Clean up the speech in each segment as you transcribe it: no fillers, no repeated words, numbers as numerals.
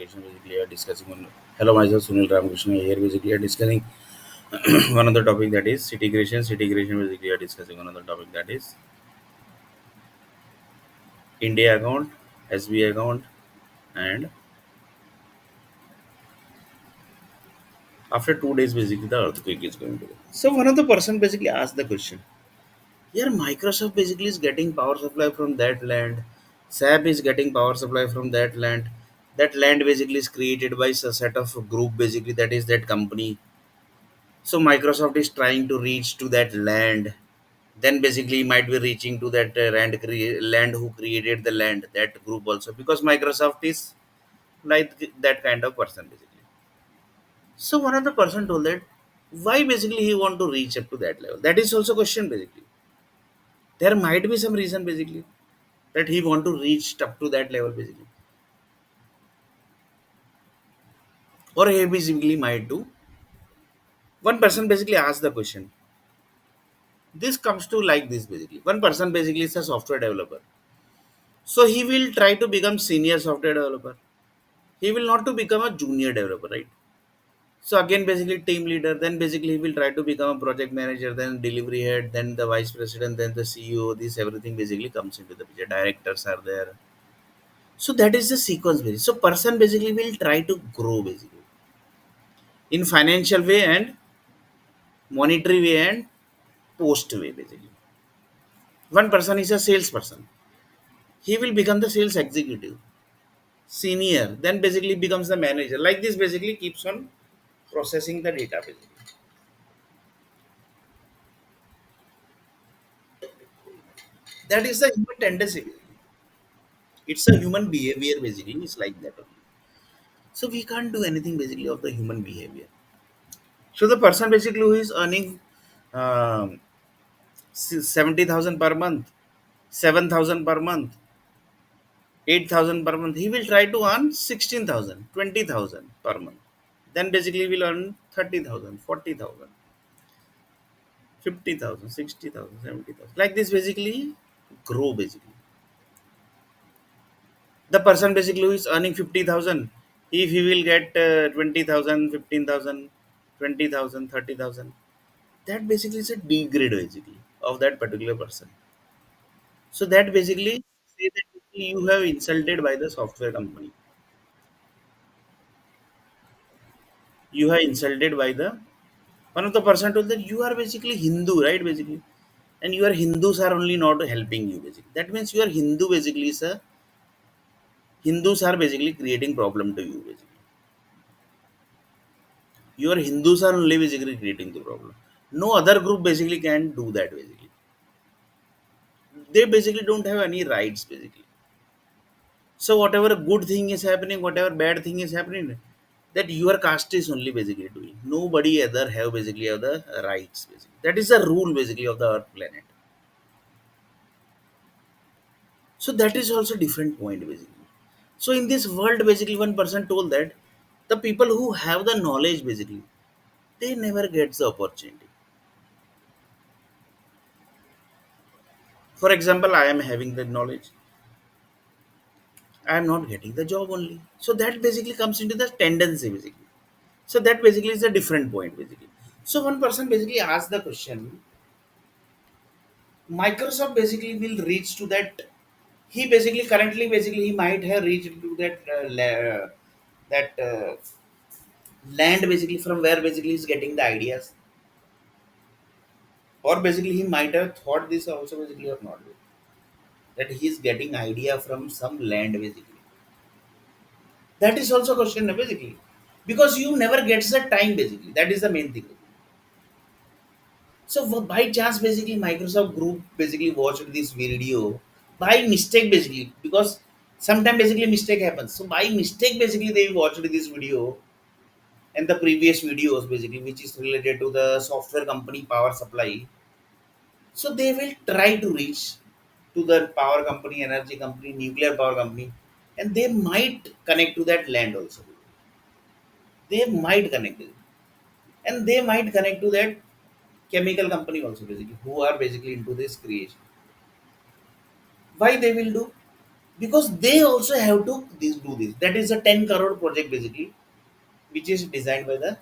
Ramakrishna. Basically, we are discussing on. Hello, myself Sunil Ramakrishna. Here, basically, we are discussing one other topic that is city creation. City creation. Basically, we are discussing another topic that is India account, SB account, and after 2 days, basically, the earthquake is going to be. So, one of the person basically asked the question. Here, Microsoft basically is getting power supply from that land. SAP is getting power supply from that land. That land basically is created by a set of group basically that is that company. So Microsoft is trying to reach to that land. Then basically might be reaching to that land who created the land, that group also, because Microsoft is like that kind of person basically. So one of the person told that why basically he want to reach up to that level. That is also question basically. There might be some reason basically that he want to reach up to that level basically, or he basically might do. One person basically asked the question. This comes to like this basically. One person basically is a software developer. So he will try to become senior software developer. He will not to become a junior developer, right? So again, basically team leader. Then basically he will try to become a project manager, then delivery head, then the vice president, then the CEO. This everything basically comes into the picture. Directors are there. So that is the sequence basically. So person basically will try to grow basically in financial way and monetary way and post way basically. One person is a salesperson. He will become the sales executive, senior, then basically becomes the manager. Like this basically keeps on processing the data basically. That is the human tendency. It's a human behavior basically. It's like that only. So we can't do anything basically of the human behavior. So the person basically who is earning 70,000 per month, 7,000 per month, 8,000 per month, he will try to earn 16,000, 20,000 per month. Then basically he will earn 30,000, 40,000, 50,000, 60,000, 70,000. Like this basically grow basically. The person basically who is earning 50,000, if he will get 20,000, 15,000, 20,000, 30,000, that basically is a degrade basically of that particular person. So that basically say that you have insulted by the software company. You have insulted by the one of the person told that you are basically Hindu, right? Basically, and your Hindus are only not helping you basically. That means your Hindu basically is a Hindus are basically creating problem to you basically. Your Hindus are only basically creating the problem. No other group basically can do that basically. They basically don't have any rights basically. So whatever good thing is happening, whatever bad thing is happening, that your caste is only basically doing. Nobody other have basically have the rights basically. That is the rule basically of the Earth planet. So that is also different point basically. So in this world basically one person told that the people who have the knowledge basically they never get the opportunity. For example, I am having the knowledge, I am not getting the job only. So that basically comes into the tendency basically. So that basically is a different point basically. So one person basically asked the question, Microsoft basically will reach to that. He basically currently basically he might have reached to that that land basically from where basically he's getting the ideas, or basically he might have thought this also basically or not, that he's getting idea from some land basically. That is also question basically, because you never gets the time basically. That is the main thing. So by chance basically Microsoft group basically watched this video by mistake basically, because sometimes basically mistake happens. So by mistake basically they watched this video and the previous videos basically which is related to the software company power supply. So they will try to reach to the power company, energy company, nuclear power company, and they might connect to that land also. They might connect it, and they might connect to that chemical company also basically, who are basically into this creation. Why they will do? because they also have to do this. That is a 10 crore project basically, which is designed by the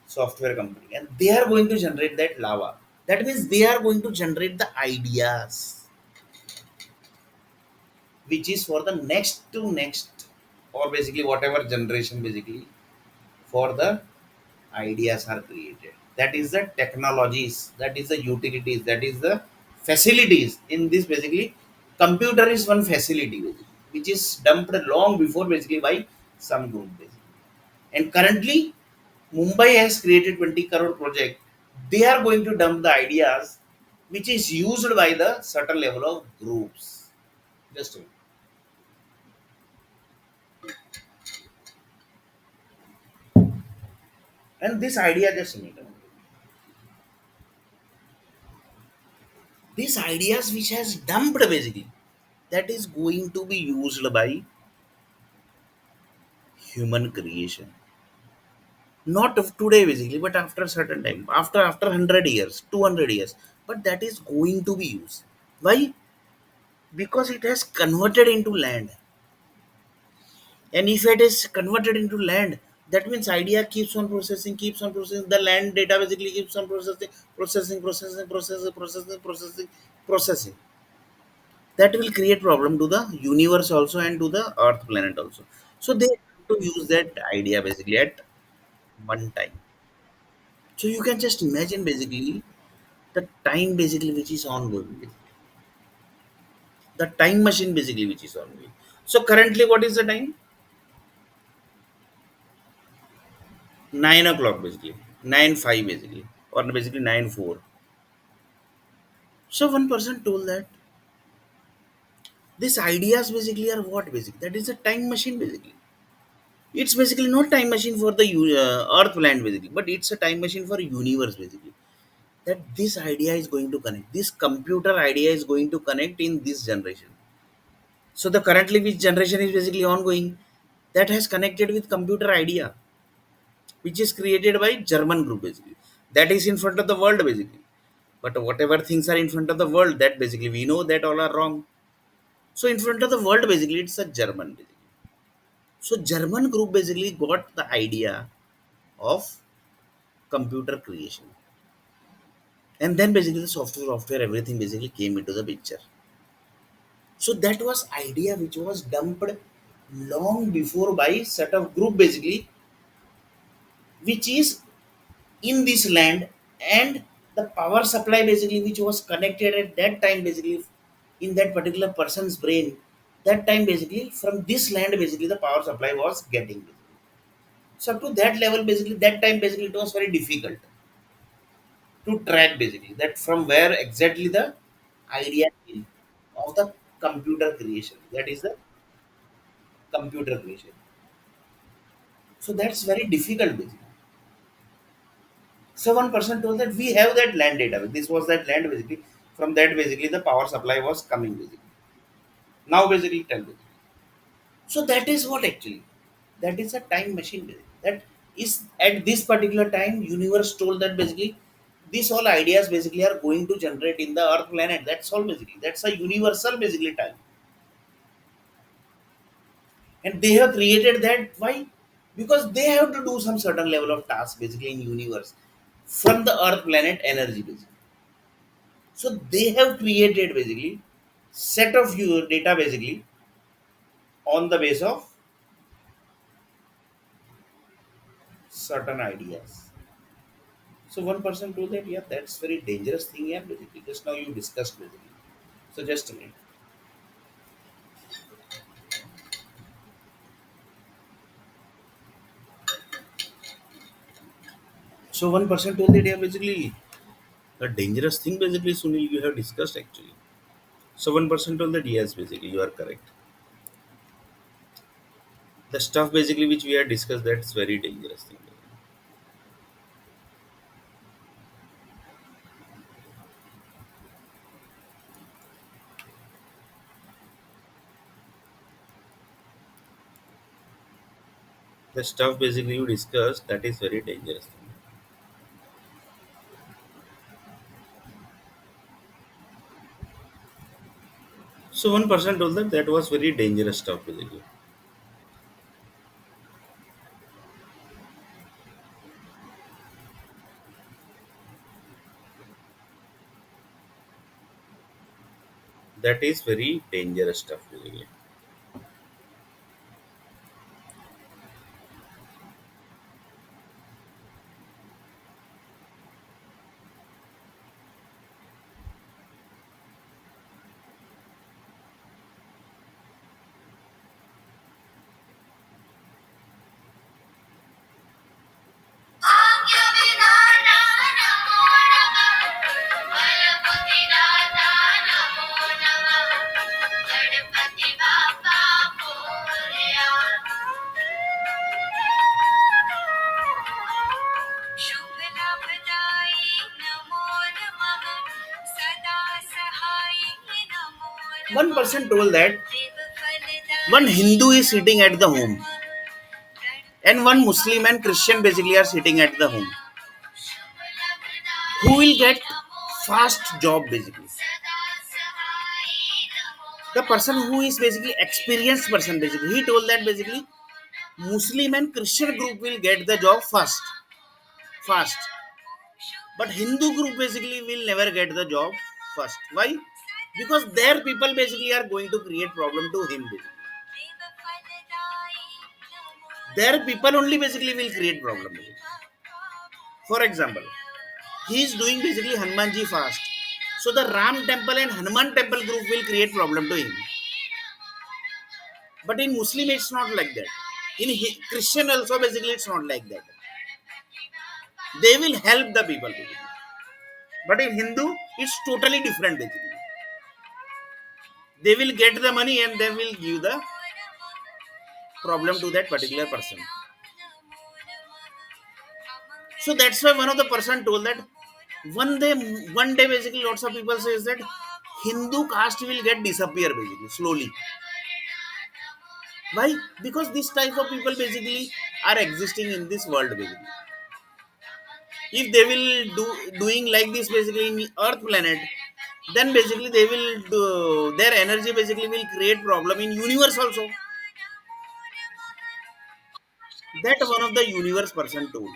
software company, and they are going to generate that lava. That means they are going to generate the ideas, which is for the next to next, or basically whatever generation basically, for the ideas are created. That is the technologies, that is the utilities, that is the facilities in this basically. Computer is one facility basically, which is dumped long before basically by some group basically. And currently Mumbai has created 20 crore project. They are going to dump the ideas which is used by the certain level of groups. Just a minute. And this idea, just a minute. These ideas which has dumped basically, that is going to be used by human creation, not of today basically, but after a certain time, after 100 years, 200 years, but that is going to be used. Why? Because it has converted into land. And if it is converted into land, that means idea keeps on processing, the land data basically keeps on processing. That will create problem to the universe also and to the earth planet also. So they have to use that idea basically at one time. So you can just imagine basically the time basically which is ongoing, the time machine basically which is ongoing. So currently what is the time? 9 o'clock basically, 9:05 basically, or basically 9:04. So one person told that these ideas basically are what basically, that is a time machine basically. It's basically not time machine for the earth land basically, but it's a time machine for universe basically. That this idea is going to connect, this computer idea is going to connect in this generation. So the currently which generation is basically ongoing, that has connected with computer idea, which is created by German group basically. That is in front of the world basically. But whatever things are in front of the world, that basically we know that all are wrong. So in front of the world basically it's a German basically. So German group basically got the idea of computer creation. And then basically the software everything basically came into the picture. So that was idea which was dumped long before by set of group basically, which is in this land. And the power supply basically which was connected at that time basically in that particular person's brain, that time basically from this land basically the power supply was getting. So up to that level basically, that time basically it was very difficult to track basically that from where exactly the idea came of the computer creation, that is the computer creation. So that's very difficult basically. So one person told that we have that land data. This was that land basically. From that basically the power supply was coming basically. Now basically tell basically. So that is what actually. That is a time machine basically. That is at this particular time universe told that basically these all ideas basically are going to generate in the earth planet. That's all basically. That's a universal basically time. And they have created that. Why? Because they have to do some certain level of task basically in universe from the earth planet energy basically. So they have created basically set of your data basically on the base of certain ideas. So one person told that yeah, that's very dangerous thing, yeah, basically. Just now you discussed basically. So just a minute. So one person told that yeah, basically a dangerous thing basically Sunil you have discussed actually. So one person told that yes, basically you are correct. The stuff basically which we have discussed, that's very dangerous thing. The stuff basically you discussed, that is very dangerous thing. So one person told that that was very dangerous stuff basically. That is very dangerous stuff basically. One person told that one Hindu is sitting at the home and one Muslim and Christian basically are sitting at the home. Who will get fast job basically? The person who is basically experienced person basically. He told that basically Muslim and Christian group will get the job fast. But Hindu group basically will never get the job first. Why? Because their people basically are going to create problem to him. Basically. Their people only basically will create problem. Basically. For example, he is doing basically Hanumanji fast. So the Ram temple and Hanuman temple group will create problem to him. But in Muslim it's not like that. In Christian also basically it's not like that. They will help the people. Basically. But in Hindu it's totally different basically. They will get the money and they will give the problem to that particular person. So that's why one of the person told that one day basically lots of people says that Hindu caste will get disappear basically slowly. Why? Because this type of people basically are existing in this world basically. If they will doing like this basically in Earth planet, then basically they will do their energy basically will create problem in universe also. That one of the universe person told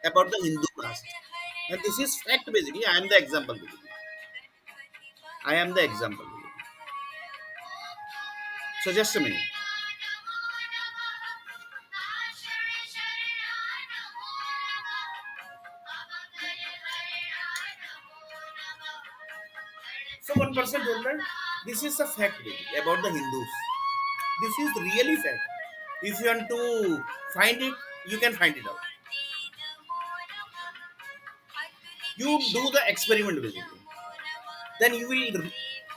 about the Hindu caste. And this is fact basically. I am the example. Basically. I am the example. Basically. So just a minute. So one person told that this is a fact basically, about the Hindus. This is really fact. If you want to find it, you can find it out. You do the experiment basically. Then you will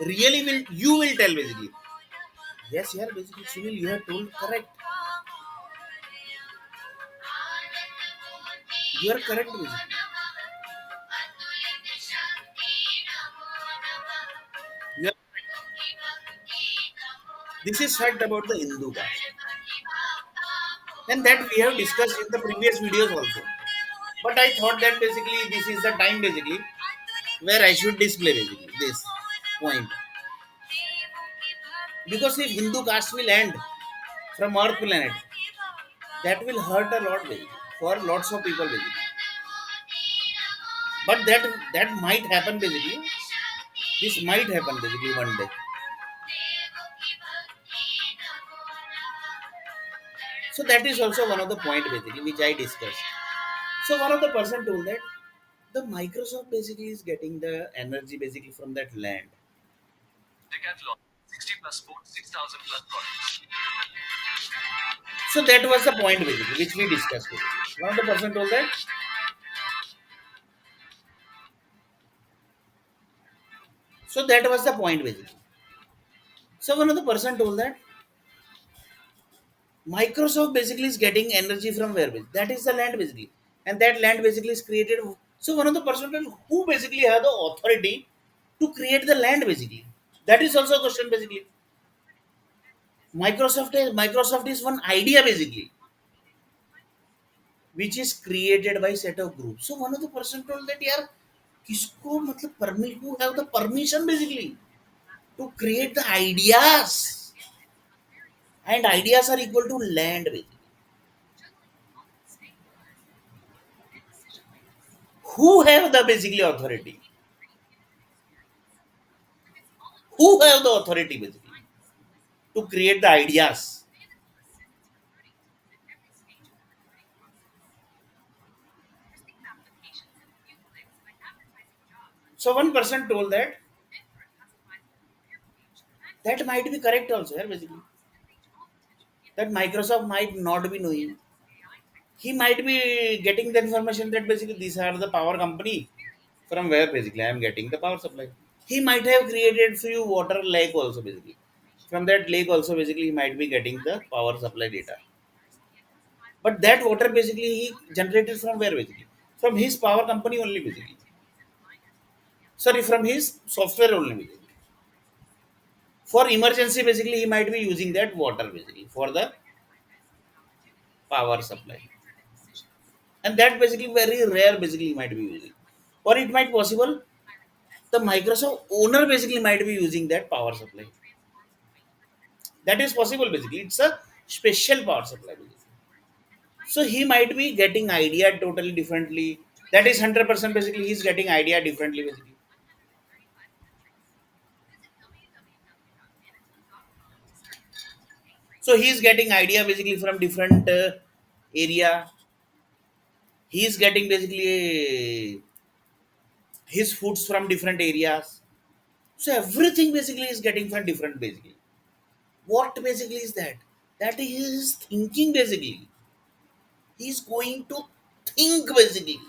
really will you will tell basically. Yes, yeah, basically Sunil, you have told correct. You are correct basically. You are, this is fact about the Hindu caste. And that we have discussed in the previous videos also. But I thought that basically this is the time basically where I should display basically this point. Because if Hindu caste will end from Earth planet, that will hurt a lot basically, for lots of people basically. But that might happen basically. This might happen basically one day. So that is also one of the point basically which I discussed. So one of the person told that the Microsoft basically is getting the energy basically from that land. Decathlon, 60 plus sports, 6,000 plus products. So that was the point basically which we discussed. Basically. One of the person told that. So that was the point basically. So one of the person told that Microsoft basically is getting energy from where? That is the land basically, and that land basically is created. So one of the person told who basically have the authority to create the land basically. That is also a question basically. Microsoft is one idea basically, which is created by set of groups. So one of the person told that यार किसको मतलब permit who have the permission basically to create the ideas, and ideas are equal to land basically. Who have the basically authority? Who have the authority basically to create the ideas? So one person told that that might be correct also, yeah, basically. That Microsoft might not be knowing. He might be getting the information that basically these are the power company from where basically I am getting the power supply. He might have created few water lake also basically. From that lake also basically he might be getting the power supply data. But that water basically he generated from where basically? From his power company only basically. Sorry, from his software only basically. For emergency basically he might be using that water basically for the power supply. And that basically very rare basically he might be using. Or it might possible the Microsoft owner basically might be using that power supply. That is possible basically. It's a special power supply basically. So he might be getting idea totally differently. That is 100% basically he's getting idea differently basically. So he's getting idea basically from different area. He's getting basically his foods from different areas. So everything basically is getting from different basically. What basically is that? That is thinking basically. He's going to think basically.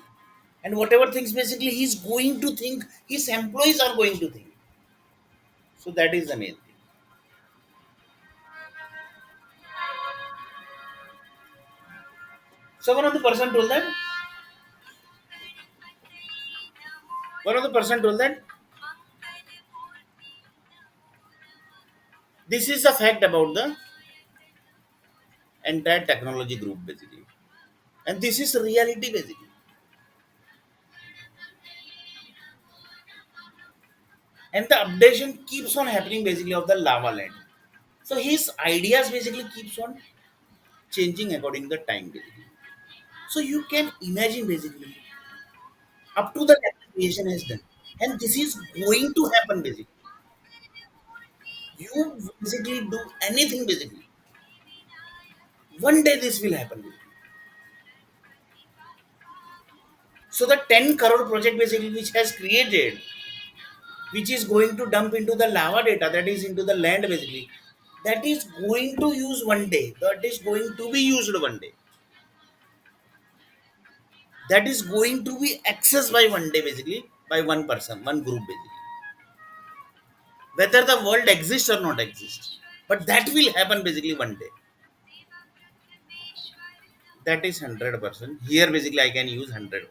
And whatever things basically he's going to think, his employees are going to think. So that is the main thing. So one of the person told that this is a fact about the entire technology group basically. And this is reality basically. And the updation keeps on happening basically of the lava land. So his ideas basically keeps on changing according to the time basically. So you can imagine basically up to the creation has done. And this is going to happen basically. You basically do anything basically. One day this will happen. So the 10 crore project basically which has created, which is going to dump into the lava data, that is into the land basically, that is going to use one day. That is going to be used one day. That is going to be accessed by one day basically by one person, one group basically. Whether the world exists or not exists. But that will happen basically one day. That is 100%. Here basically I can use 100%.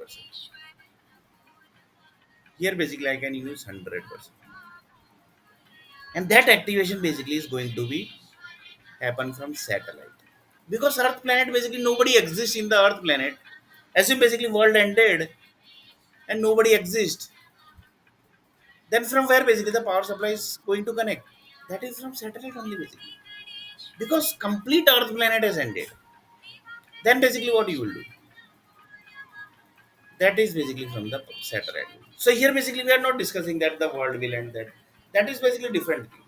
Here basically I can use 100%. And that activation basically is going to be happen from satellite. Because Earth planet basically nobody exists in the Earth planet. Assume basically world ended and nobody exists. Then from where basically the power supply is going to connect? That is from satellite only basically. Because complete Earth planet has ended. Then basically what you will do? That is basically from the satellite. So here basically we are not discussing that the world will end that. That is basically different thing.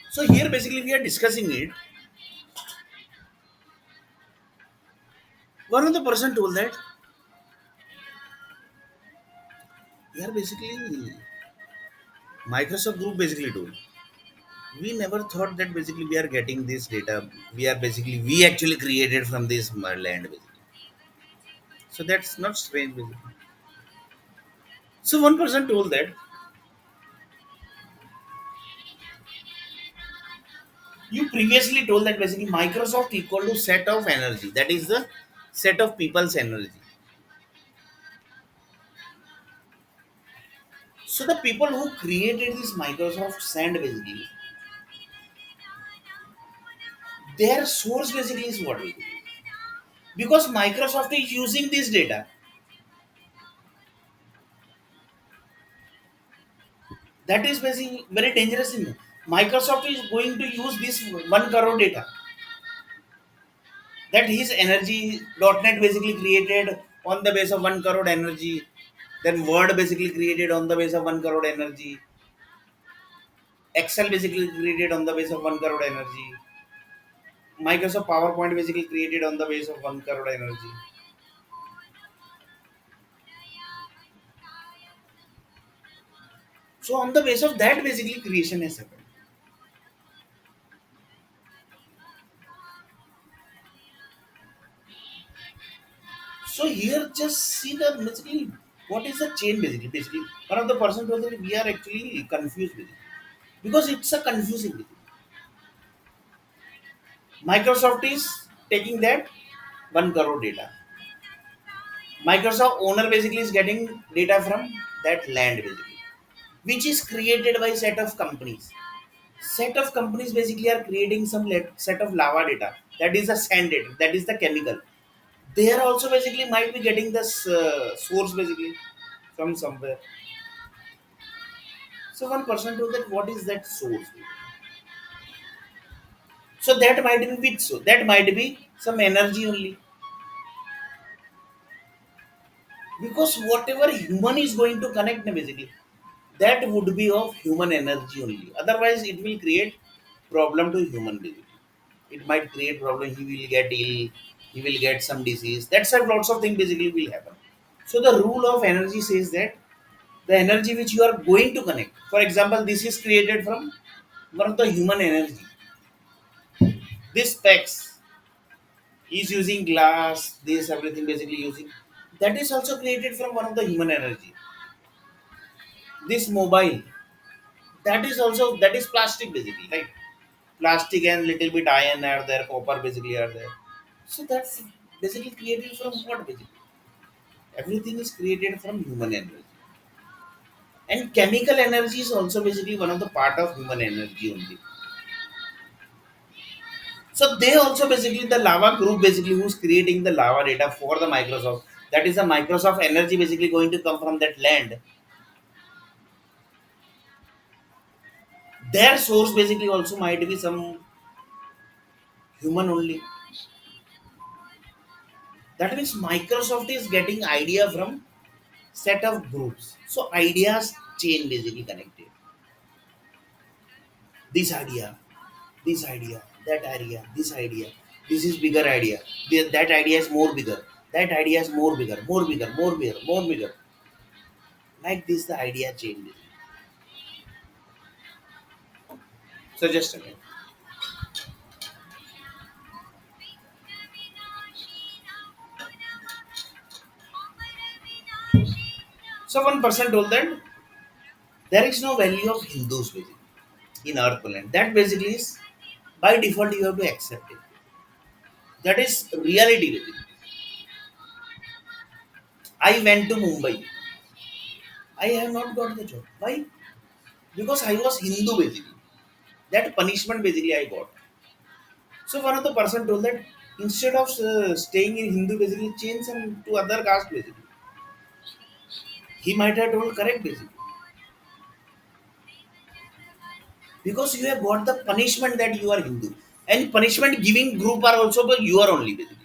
So here basically we are discussing it. One of the person told that we are basically Microsoft Group basically told. We never thought that basically we are getting this data. We are basically we actually created from this land basically. So that's not strange basically. So one person told that you previously told that basically Microsoft equal to set of energy. That is the set of people's energy. So the people who created this Microsoft Sand basically, their source basically is what? Basically? because Microsoft is using this data. That is basically very dangerous thing. Microsoft is going to use this 1 crore data that his energy .NET basically created on the base of 1 crore energy. Then Word basically created on the base of 1 crore energy. Excel basically created on the base of 1 crore energy. Microsoft PowerPoint basically created on the base of 1 crore energy. So on the base of that basically creation has happened. So here just see the basically what is the chain basically. Basically one of the person told that we are actually confused with it. Because it's a confusing thing. Microsoft is taking that 1 crore data. Microsoft owner basically is getting data from that land basically, which is created by set of companies. Set of companies basically are creating some set of lava data. That is the sand data. That is the chemical. They are also basically might be getting this source basically from somewhere. So one person told that what is that source? So that might be which so that might be some energy only. Because whatever human is going to connect basically, that would be of human energy only. Otherwise it will create problem to human being. It might create problem. He will get ill, he will get some disease. That's why lots of things basically will happen. So the rule of energy says that the energy which you are going to connect, for example, this is created from one of the human energy. This specs is using glass, this everything basically using, that is also created from one of the human energy. This mobile, that is also, that is plastic basically, right? Plastic and little bit iron are there, copper basically are there. So that's basically created from what basically? Everything is created from human energy. And chemical energy is also basically one of the part of human energy only. So they also basically the lava group basically who's creating the lava data for the Microsoft. That is the Microsoft energy basically going to come from that land. Their source basically also might be some human only. That means Microsoft is getting idea from set of groups. So ideas chain basically connected. This idea, this idea, that idea, this idea. This is bigger idea. That idea is more bigger. That idea is more bigger, more bigger, more bigger, more bigger. Like this, the idea changes. So just a minute. So one person told that there is no value of Hindus basically in our planet. That basically is by default you have to accept it. That is reality basically. I went to Mumbai. I have not got the job. Why? Because I was Hindu basically. That punishment basically I got. So one of the person told that instead of staying in Hindu basically change some to other caste basically. He might have told correct basically. Because you have got the punishment that you are Hindu. And punishment giving group are also but you are only basically.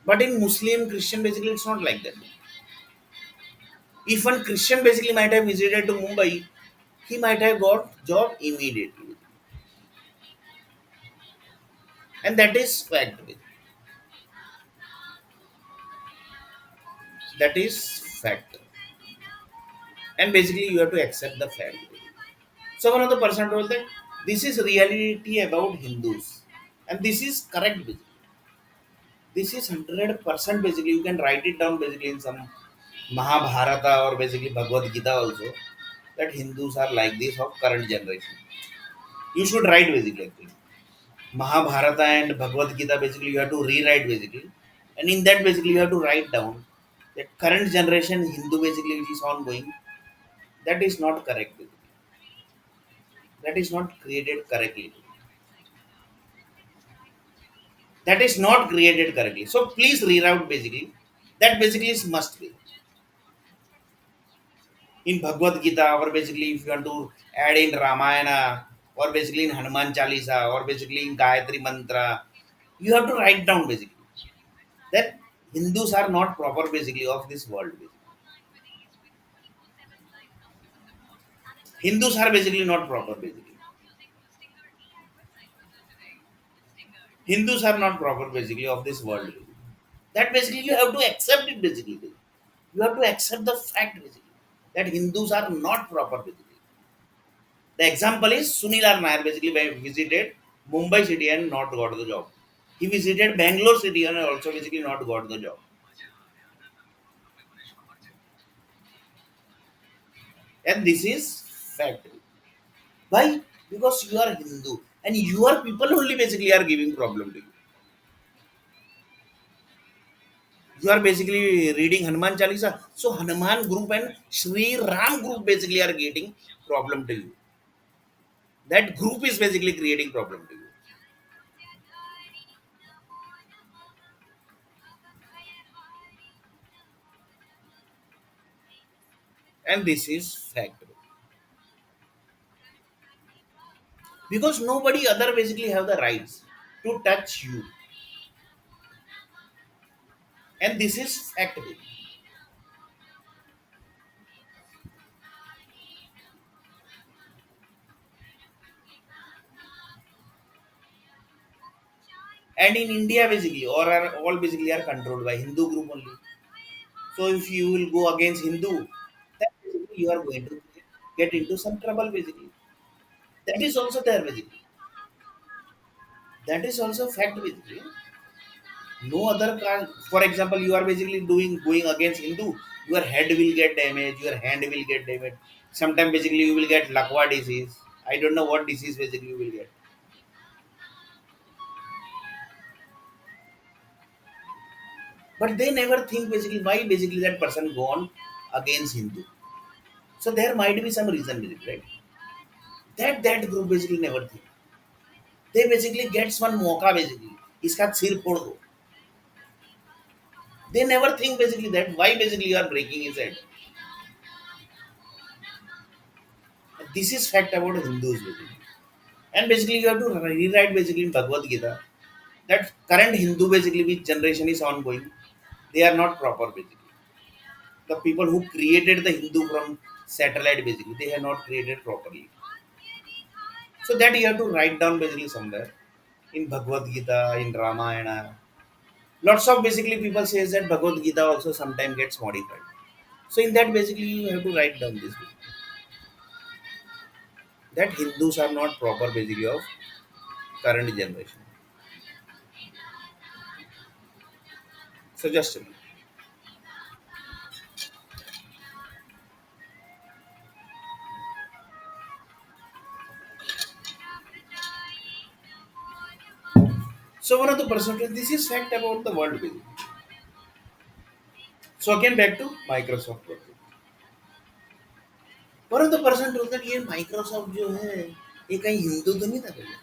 But in Muslim, Christian basically it's not like that. If one Christian basically might have visited to Mumbai, he might have got job immediately. And that is fact. That is fact. And basically you have to accept the fact. So one of the person told that this is reality about Hindus. And this is correct basically. This is 100% basically. You can write it down basically in some Mahabharata or basically Bhagavad Gita also. That Hindus are like this of current generation. You should write basically actually. Mahabharata and Bhagavad Gita basically you have to rewrite basically. And in that basically you have to write down that current generation Hindu basically which is ongoing, that is not correct. Basically. That is not created correctly. That is not created correctly. So please reroute basically. That basically is must be in Bhagavad Gita, or basically if you want to add in Ramayana, or basically in Hanuman Chalisa, or basically in Gayatri Mantra, you have to write down basically that Hindus are not proper basically of this world. Basically. Hindus are basically not proper basically. Hindus are not proper basically of this world. Basically. That basically you have to accept it basically. You have to accept the fact basically that Hindus are not proper basically. The example is Sunil NAIR basically visited Mumbai city and not got the job. He visited Bangalore city and also basically not got the job. And this is fact. Why? Because you are Hindu and your people only basically are giving problem to you. You are basically reading Hanuman Chalisa. So Hanuman group and Sri Ram group basically are getting problem to you. That group is basically creating problem to you. And this is fact. Because nobody other basically have the rights to touch you. And this is fact. And in India basically, or are all basically are controlled by Hindu group only. So if you will go against Hindu, then basically you are going to get into some trouble basically. That is also there basically. That is also fact basically. No other can. For example, you are basically doing going against Hindu. Your head will get damaged. Your hand will get damaged. Sometimes basically you will get lakwa disease. I don't know what disease basically you will get. But they never think basically why basically that person gone against Hindu. So there might be some reason basically, right? That group basically never think. They basically gets one mauka basically. इसका सिर फोड़ दो. They never think basically that why basically you are breaking his head. This is fact about Hindus basically. And basically you have to rewrite basically in Bhagavad Gita that current Hindu basically which generation is ongoing, they are not proper basically. The people who created the Hindu from satellite basically, they have not created properly. So that you have to write down basically somewhere in Bhagavad Gita, in Ramayana. Lots of basically people says that Bhagavad Gita also sometimes gets modified. So in that basically you have to write down this that Hindus are not proper basically of current generation. So just a minute. So one of the percentage, this is fact about the world basically. So again back to Microsoft project. One of the person told that ये Microsoft जो है ये कहीं हिंदू तो नहीं था पहले.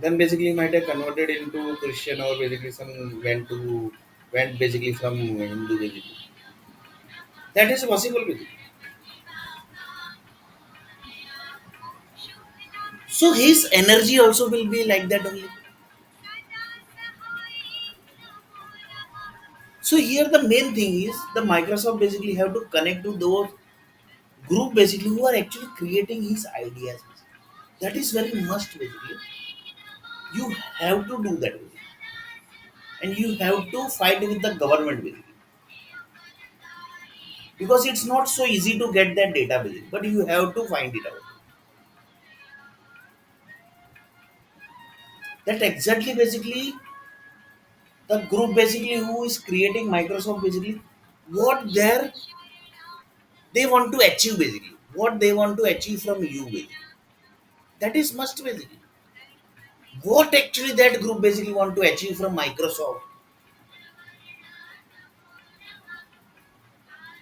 Then basically might have converted into Christian or basically some went basically from Hindu basically. That is possible basically. So his energy also will be like that only. So here the main thing is the Microsoft basically have to connect to those group basically who are actually creating his ideas. That is very must basically. You have to do that basically. And you have to fight with the government basically. Because it's not so easy to get that data basically, but you have to find it out. That exactly basically the group basically who is creating Microsoft basically what they want to achieve basically. What they want to achieve from you basically. That is must basically. What actually that group basically want to achieve from Microsoft,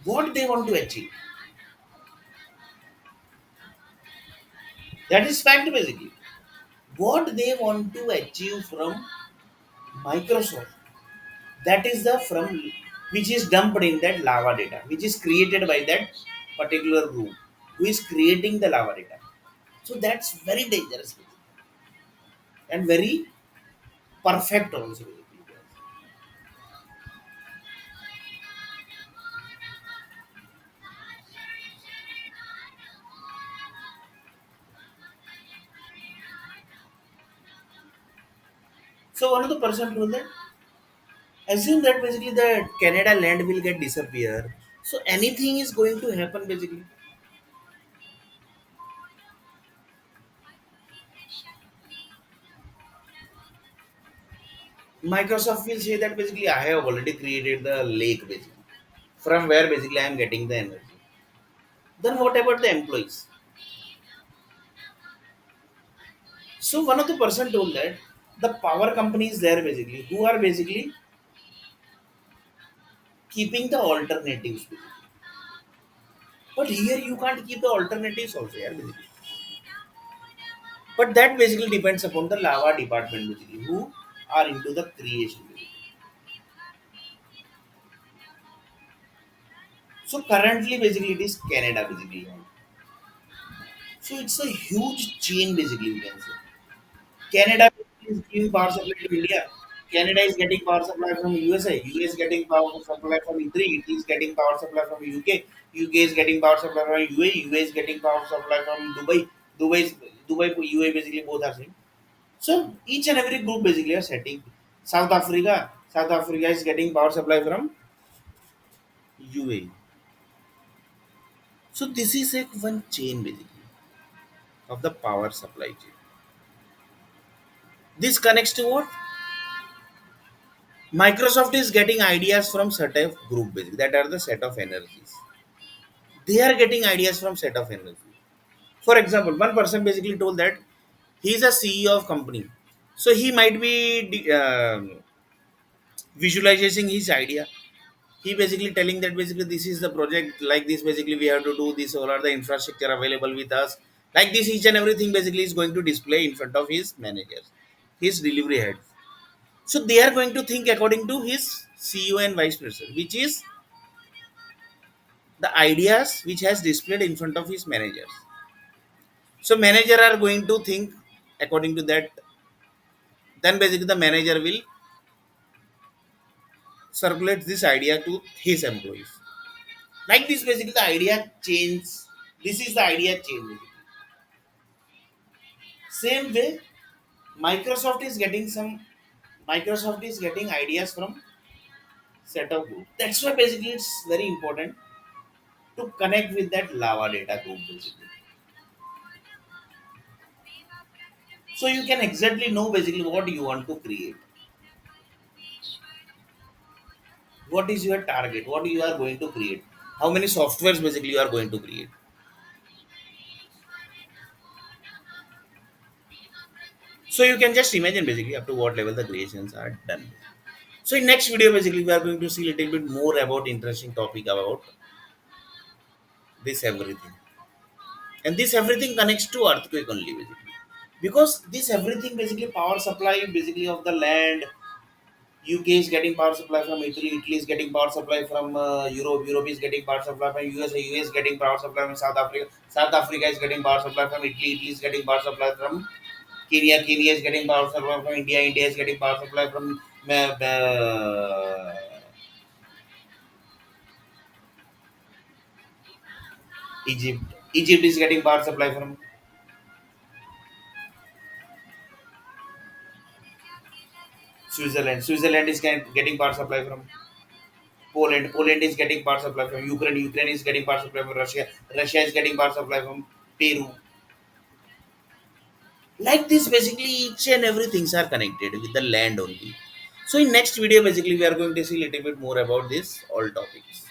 what they want to achieve, that is fact basically. what they want to achieve from Microsoft. That is the from which is dumped in that lava data, which is created by that particular group who is creating the lava data. So that's very dangerous and very perfect also. So one of the person told that assume that basically the Canada land will get disappear. So anything is going to happen basically. Microsoft will say that basically I have already created the lake basically. From where basically I am getting the energy. Then what about the employees? So one of the person told that the power companies there basically who are basically keeping the alternatives. But here you can't keep the alternatives also, yeah, basically. But that basically depends upon the lava department basically who are into the creation. Basically. So currently basically it is Canada basically. So it's a huge chain basically you can say. Canada is giving power supply to India. Canada is getting power supply from USA. US getting power supply from E3. It is getting power supply from UK. UK is getting power supply from UAE. UAE is getting power supply from Dubai. Dubai, Dubai, UAE basically both are same. So each and every group basically are setting. South Africa. South Africa is getting power supply from UAE. So this is like one chain basically of the power supply chain. This connects to what? Microsoft is getting ideas from set of group basically that are the set of energies. They are getting ideas from set of energy. For example, one person basically told that he is a CEO of company, so he might be visualizing his idea. He basically telling that basically this is the project like this. Basically, we have to do this. All are the infrastructure available with us. Like this, each and everything basically is going to display in front of his managers, his delivery head. So they are going to think according to his CEO and vice president, which is the ideas which has displayed in front of his managers. So manager are going to think according to that. Then basically the manager will circulate this idea to his employees. Like this, basically the idea change. This is the idea change. Same way, Microsoft is getting some. Microsoft is getting ideas from set of group. That's why basically it's very important to connect with that lava data group basically. So you can exactly know basically what you want to create. What is your target, what you are going to create, how many softwares basically you are going to create. So you can just imagine basically up to what level the creations are done. So in next video basically we are going to see a little bit more about interesting topic about this everything, and this everything connects to earthquake only basically, because this everything basically power supply basically of the land. UK is getting power supply from Italy. Italy is getting power supply from Europe. Europe is getting power supply from USA. US is getting power supply from South Africa. South Africa is getting power supply from Italy. Italy is getting power supply from Kenya. Kenya is getting power supply from India. India is getting power supply from Egypt. Egypt is getting power supply from Switzerland. Switzerland is getting power supply from Poland. Poland is getting power supply from Ukraine. Ukraine is getting power supply from Russia. Russia is getting power supply from Peru. Like this basically each and every things are connected with the land only. So in next video basically we are going to see a little bit more about this all topics.